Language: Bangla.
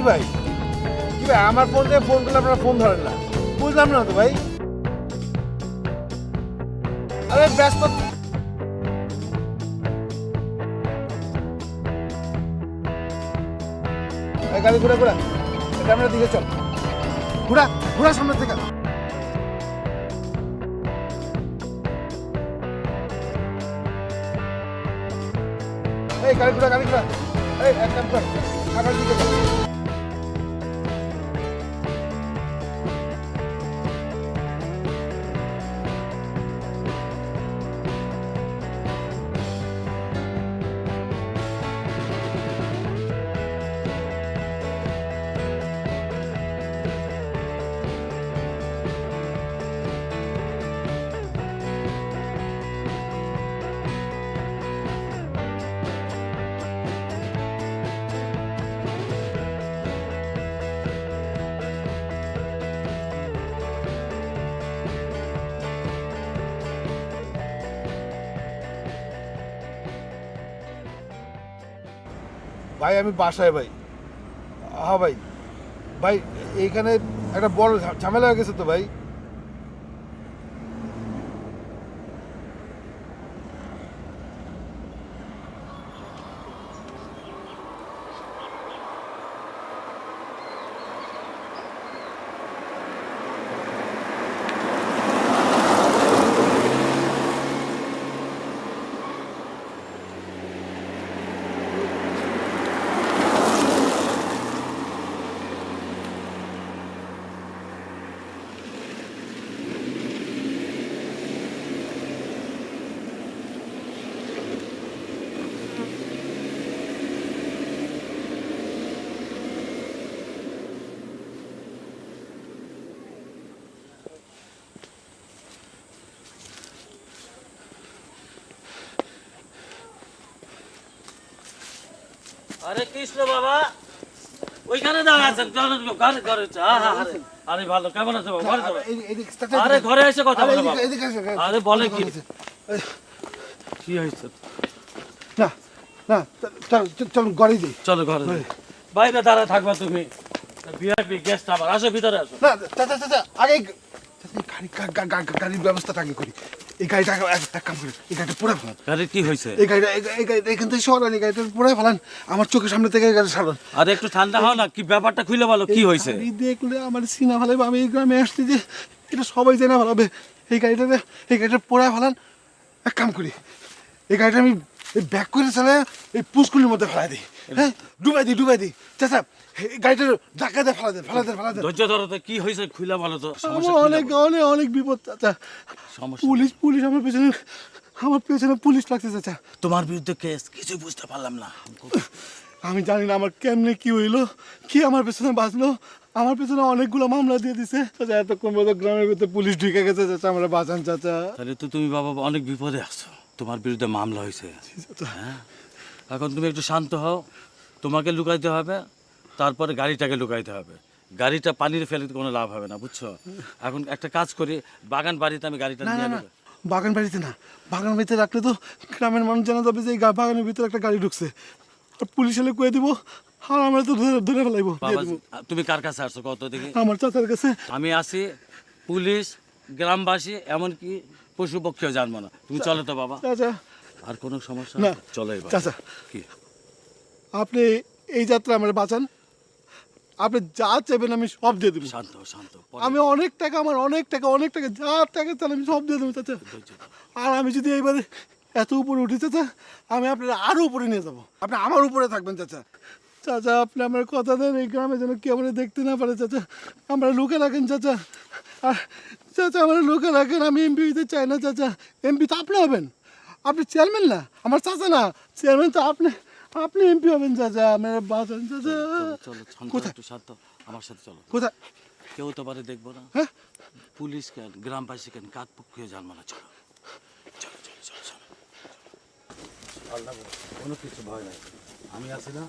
ভাই কি ভাই আমার ফোন দিয়ে ফোন করলে আপনারা ফোন ধরেন না বুঝলাম না তো ভাই আরে ব্যস্ত গাড়ি ঘুরা ঘুরা ক্যামেরা দিকে চল ঘুরা ঘুরা সামনে থেকে এই গাড়ি ঘুরা এই এক কাম কর সামনের দিকে চল ভাই আমি বাসায় ভাই হ্যাঁ ভাই ভাই এইখানে একটা বড় ঝামেলা হয়ে গেছে তো ভাই আরে কৃষ্ণ বাবা ওইখানে দাঁড়াচ্ছেন ঘরে ঘরে আরে ভালো কেমন আছে বাবা ঘরে চলো আরে ঘরে এসে কথা বলো বাবা আরে বলে কি কি হয়েছে না না চল ঘরে যাই চলো ঘরে বাইরে দাঁড়া থাকবা তুমি ভিআইপি গেস্ট আবার আসো ভিতরে আসো না চাচা আগে গাড়ির ব্যবস্থাটা আগে করি এই গাড়িটা এক কাম করি এই গাড়িটা পুরো ফেলান আরে কি হয়েছে এই গাড়িটা এখান থেকে সরান এই গাড়িটা পুরো ফেলান আমার চোখের সামনে থেকে গাড়ি সারান আরে একটু ঠান্ডা হও না কি ব্যাপারটা খুলে বলো কি হয়েছে দেখলে আমার সিনা ভালো আমি এই গ্রামে আসছি যে এটা সবাই জানা ভালো হবে এই গাড়িটা পুরো ফেলান এক কাম করি এই গাড়িটা আমি এই ব্যাক করে চালে এই পুষ্কুলির মধ্যে ফেলাই দিই হ্যাঁ ডুবাই দিই চাচা এই গাড়িটা ধাক্কা দিয়ে ফেলা দে ধৈর্য ধরো তো কি হয়েছে খুলে বলো তো অনেক বিপদ চাচা পুলিশ আমার পেছনে পুলিশ লাগছে চাচা তোমার বিরুদ্ধে কেস কিছু বুঝতে পারলাম না আমি জানি না আমার কেমনে কি হইলো কি আমার পেছনে বাঁচলো আমার পেছনে অনেকগুলো মামলা দিয়ে দিছে চাচা এতক্ষণ বোধ গ্রামের ভিতরে পুলিশ ঢুকে গেছে চাচা আমরা বাঁচান চাচা তাহলে তো তুমি বাবা অনেক বিপদে আছো তোমার বিরুদ্ধে মামলা হয়েছে হ্যাঁ এখন তুমি একটু শান্ত হও তোমাকে লুকাইতে হবে তারপরে গাড়িটাকে লুকাইতে হবে গাড়িটা পানির ফেলে কোনো লাভ হবে না বুঝছো এখন একটা কাজ করি বাগান বাড়িতে আমি গাড়িটা নিয়ে নেব বাগান বাড়িতে রাখলে তো গ্রামের মানুষ জানা যাবে যে এই বাগানের ভিতরে একটা গাড়ি ঢুকছে আর পুলিশ এলে কয়ে দিব আর আমরা তো ধরে ফেলাইবো বাবা তুমি কার কাছে আসছো কত দেখি আমার চাচার কাছে আমি আসি পুলিশ গ্রামবাসী এমনকি পশু পক্ষীও জানবো না তুমি চলো তো বাবা চাচা আর কোনো সমস্যা না চলো এবার চাচা কি আপনি এই যাত্রা আমার বাঁচান আপনি যা চাইবেন আমি সব দিয়ে দেবো শান্ত আমি অনেক টাকা যা টাকা তাহলে আমি সব দিয়ে দেবো চাচা আর আমি যদি এইবারে এত উপরে উঠি চাচা আমি আপনার আরো উপরে নিয়ে যাবো আপনি আমার উপরে থাকবেন চাচা আপনি আমার কথা দেন এই গ্রামে যেন কেউ আমরা দেখতে না পারে চাচা আমরা লোকে রাখেন চাচা আর চাচা আমার লোকে রাখেন আমি এমপি হইতে চাই না চাচা এমপি তো আপনি হবেন আপনি চেয়ারম্যান না আমার চাচা না চেয়ারম্যান তো আপনি এমপি হবেন চাচা আমার বাঁচান চাচা চলো কোথায় একটু শান্ত আমার সাথে চলো কোথায় কেউ তো পারে দেখবো না হ্যাঁ পুলিশ কেন গ্রামবাসী কেন কাক পক্ষীও জানবো না চলো আল্লাহ কোনো কিছু ভয় নাই আমি আছি না